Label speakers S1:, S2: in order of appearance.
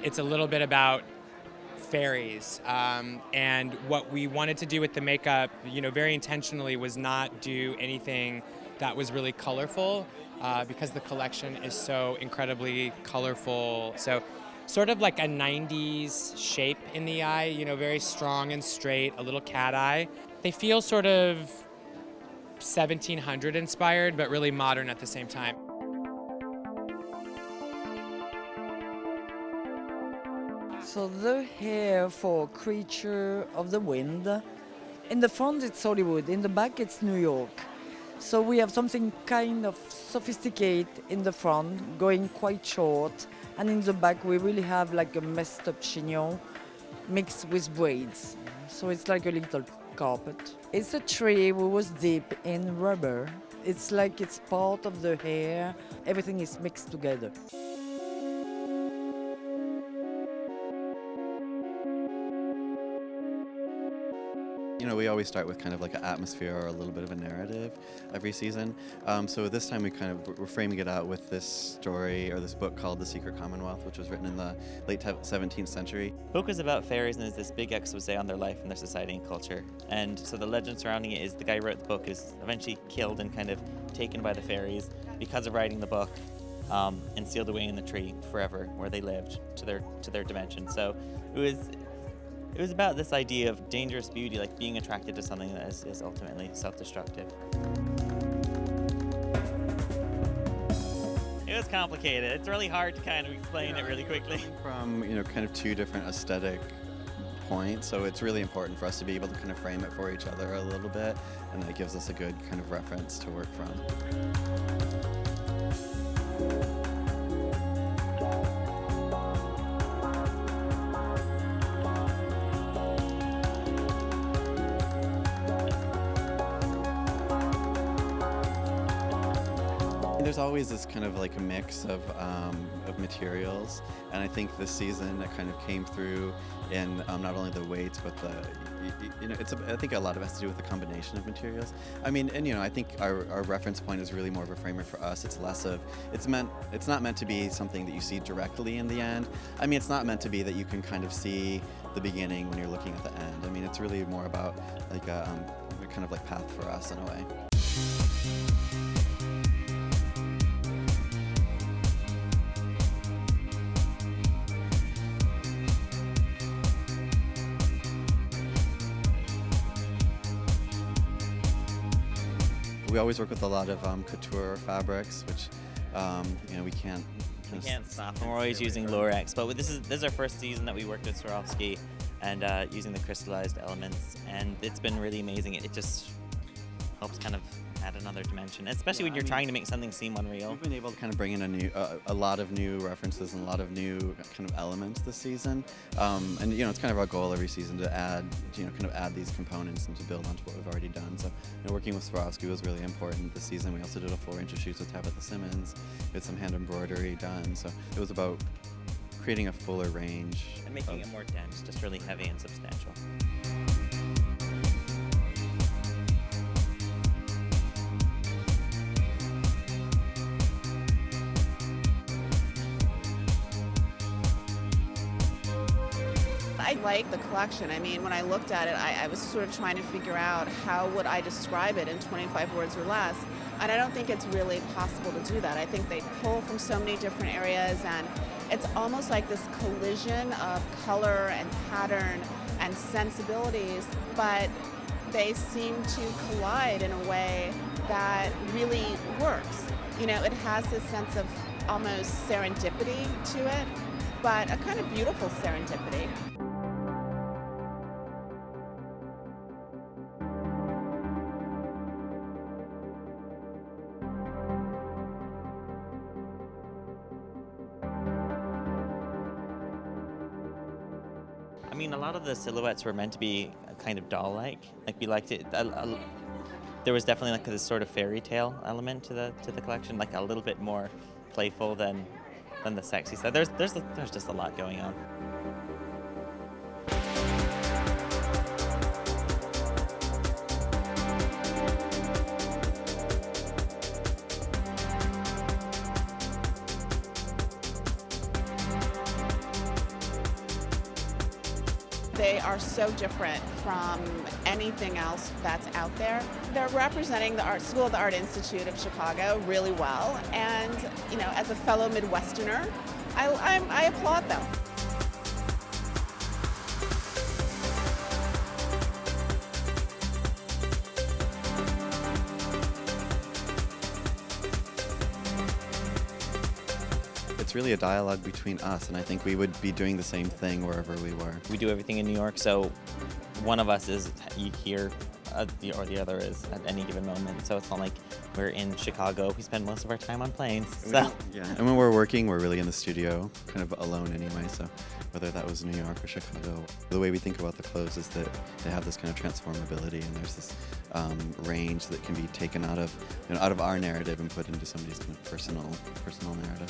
S1: It's a little bit about fairies, and what we wanted to do with the makeup, very intentionally, was not do anything that was really colorful, because the collection is so incredibly colorful. So sort of like a 90s shape in the eye, very strong and straight, a little cat eye. They feel sort of 1700 inspired, but really modern at the same time.
S2: So the hair for Creature of the Wind. In the front it's Hollywood, in the back it's New York. So we have something kind of sophisticated in the front, going quite short, and in the back we really have like a messed up chignon mixed with braids. So it's like a little carpet. It's a tree we was deep in rubber. It's like it's part of the hair, everything is mixed together.
S3: We always start with kind of like an atmosphere or a little bit of a narrative every season. So this time we're framing it out with this story or this book called The Secret Commonwealth, which was written in the late 17th century.
S4: The book is about fairies and is this big expose on their life and their society and culture. And so the legend surrounding it is the guy who wrote the book is eventually killed and kind of taken by the fairies because of writing the book, and sealed away in the tree forever where they lived to their dimension. So it was about this idea of dangerous beauty, like being attracted to something that is ultimately self-destructive. It was complicated. It's really hard to kind of explain it really quickly.
S3: From, kind of two different aesthetic points, so it's really important for us to be able to kind of frame it for each other a little bit, and that gives us a good kind of reference to work from. There's always this kind of like a mix of materials, and I think this season it kind of came through in not only the weights but I think a lot of it has to do with the combination of materials. I mean, and I think our reference point is really more of a framer for us. It's less of it's not meant to be something that you see directly in the end. I mean, it's not meant to be that you can kind of see the beginning when you're looking at the end. I mean, it's really more about like a kind of like path for us in a way. We always work with a lot of couture fabrics, which we can't.
S4: We can't stop them. We're always using Lorex, but this is our first season that we worked with Swarovski and using the crystallized elements, and it's been really amazing. It just helps kind of add another dimension, especially when you're trying to make something seem unreal.
S3: We've been able to kind of bring in a lot of new references and a lot of new kind of elements this season, and it's kind of our goal every season to add, kind of add these components and to build onto what we've already done. So, working with Swarovski was really important this season. We also did a 4-inch shoot with Tabitha Simmons. We had some hand embroidery done, so it was about creating a fuller range
S4: and making it more dense, just really heavy and substantial.
S5: I like the collection. I mean, when I looked at it, I was sort of trying to figure out how would I describe it in 25 words or less, and I don't think it's really possible to do that. I think they pull from so many different areas, and it's almost like this collision of color and pattern and sensibilities, but they seem to collide in a way that really works. It has this sense of almost serendipity to it, but a kind of beautiful serendipity.
S4: I mean, a lot of the silhouettes were meant to be kind of doll-like. Like we liked it. There was definitely like this sort of fairy tale element to the collection, like a little bit more playful than the sexy side. There's just a lot going on.
S5: They are so different from anything else that's out there. They're representing the art school, the Art Institute of Chicago, really well. And as a fellow Midwesterner, I applaud them.
S3: It's really a dialogue between us, and I think we would be doing the same thing wherever we were.
S4: We do everything in New York, so one of us is here or the other is at any given moment. So it's not like we're in Chicago. We spend most of our time on planes. So.
S3: Yeah, and when we're working, we're really in the studio, kind of alone anyway. So whether that was New York or Chicago, the way we think about the clothes is that they have this kind of transformability, and there's this range that can be taken out of our narrative and put into somebody's kind of personal narrative.